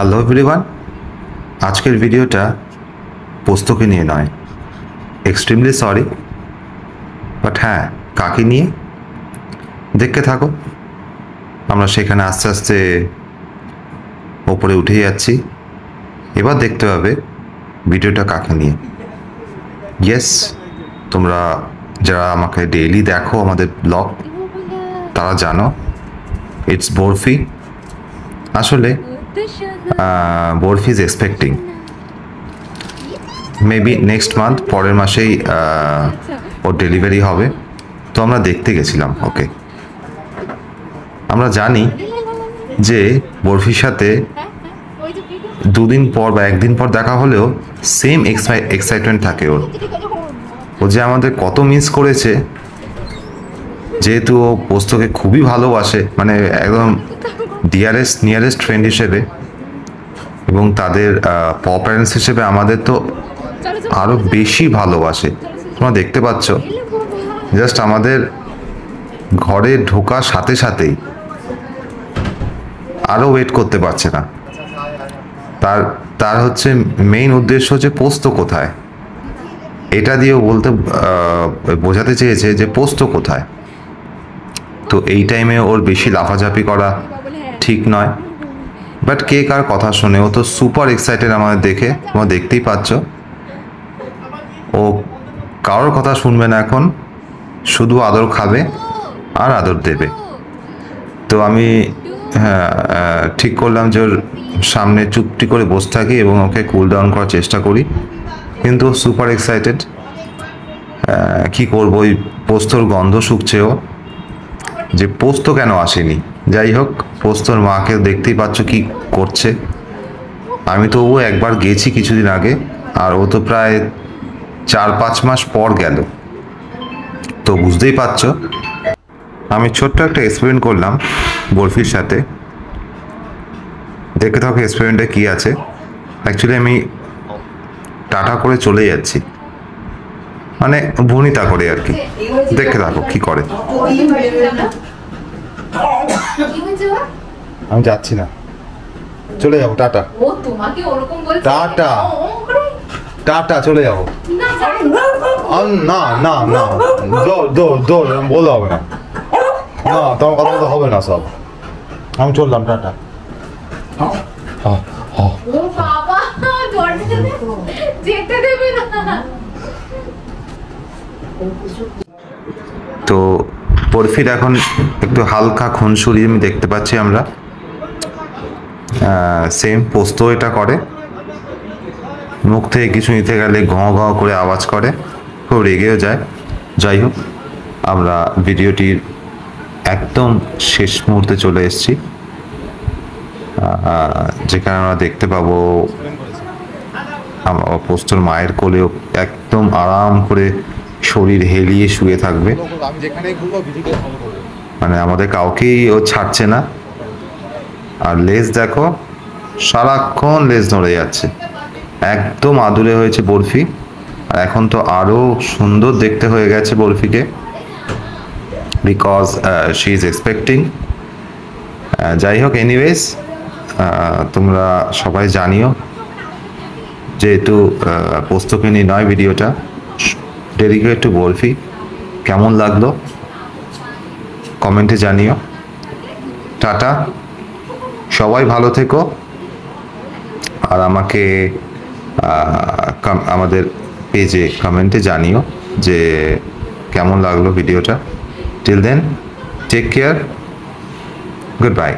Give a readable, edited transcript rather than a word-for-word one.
Hello everyone, আজকের ভিডিওটা পোস্তকে নিয়ে নয়। এক্সট্রিমলি সরি, বাট হ্যাঁ, কাকে নিয়ে দেখতে থাকো। আমরা সেখানে আস্তে আস্তে ওপরে উঠে যাচ্ছি। এবার দেখতে হবে ভিডিওটা কাকে নিয়ে। ইয়েস, তোমরা যারা আমাকে ডেইলি দেখো আমাদের ব্লগ, তারা জানো ইটস বরফি। আসলে barfi is expecting maybe next month, পরের মাসেই ওর ডেলিভারি হবে। তো আমরা দেখতে গেছিলাম ওকে। আমরা জানি যে বরফির সাথে দুদিন পর বা একদিন পর দেখা হলেও সেম এক্সাইটমেন্ট থাকে ওর। ও যে আমাদের কত মিস করেছে, যেহেতু ও পোস্তকে খুবই ভালোবাসে, মানে একদম নিয়ারেস্ট ফ্রেন্ড হিসেবে, এবং তাদের প্যারেন্টস হিসেবে আমাদের তো আরও বেশি ভালোবাসে। তোমরা দেখতে পাচ্ছ, জাস্ট আমাদের ঘরে ঢোকার সাথে সাথেই আরও ওয়েট করতে পারছে না। তার হচ্ছে মেইন উদ্দেশ্য যে পোস্ত কোথায়, এটা দিয়েও বোঝাতে চেয়েছে যে পোস্ত কোথায়। তো এই টাইমে ওর বেশি লাফাঝাপি করা ঠিক নয়, বাট কে কার কথা শোনে? ও তো সুপার এক্সাইটেড আমাদের দেখে, তোমরা দেখতেই পাচ্ছ। ও কারোর কথা শুনবে না এখন, শুধু আদর খাবে আর আদর দেবে। তো আমি ঠিক করলাম যে ওর সামনে চুপটি করে বসে থাকি এবং ওকে কুল ডাউন করার চেষ্টা করি, কিন্তু সুপার এক্সাইটেড। কি করবো, ওই পোস্তর গন্ধ শুকছে ও, যে পোস্ত কেন আসেনি। যাই হোক, পোস্তর মাকে দেখতেই পাচ্ছ কি করছে। আমি তো ও একবার গেছি কিছুদিন আগে, আর ও তো প্রায় 4-5 মাস পর গেল। তো বুঝতেই পারছ, আমি ছোট্ট একটা এক্সপেরিমেন্ট করলাম বরফির সাথে। দেখে থাকো এক্সপেরিমেন্টে কি আছে। অ্যাকচুয়ালি আমি টাটা করে চলে যাচ্ছি, মানে ভনিতা করে আর কি। দেখে থাকো কি করে। আমি যাচ্ছি না, চলে যাবো। টাটা। টাটা টাটা, চলে যাবো। না না না, দৌড় বলতে হবে না, না তোমার কথা বলতে হবে না সব। আমি চললাম, টাটা। তো বরফির এখন একটু হালকা খুনসুরি আমি দেখতে পাচ্ছি আমরা। সেম পোস্ত এটা করে, মুখ থেকে কিছু নিতে গেলে ঘঁ ঘঁ করে আওয়াজ করে, খুব রেগেও যায়। যাই হোক, আমরা ভিডিওটির একদম শেষ মুহূর্তে চলে এসেছি, যেখানে আমরা দেখতে পাবো পোস্তর মায়ের কোলেও একদম আরাম করে শরীর হেলিয়ে শুয়ে থাকবে। মানে আমাদের কাউকেই ও ছাড়ছে না। আর লেজ দেখো, সারাক্ষণ লেজ নড়ে যাচ্ছে। একদম আদুরে হয়েছে বরফি, আর এখন তো আরো সুন্দর দেখতে হয়ে গেছে বরফিকে, বিকজ শি ইজ এক্সপেক্টিং। যাই হোক, এনিওয়েজ, তোমরা সবাই জানিও, যেহেতু পোস্তকে নিয়ে নয় ভিডিওটা, ডেডিকেটেড টু বরফি। কেমন লাগলো কমেন্টে জানিও। টাটা, সবাই ভালো থেকো, আর আমাকে আমাদের পেজে কমেন্টে জানিও যে কেমন লাগলো ভিডিওটা। Till then, take care, good by.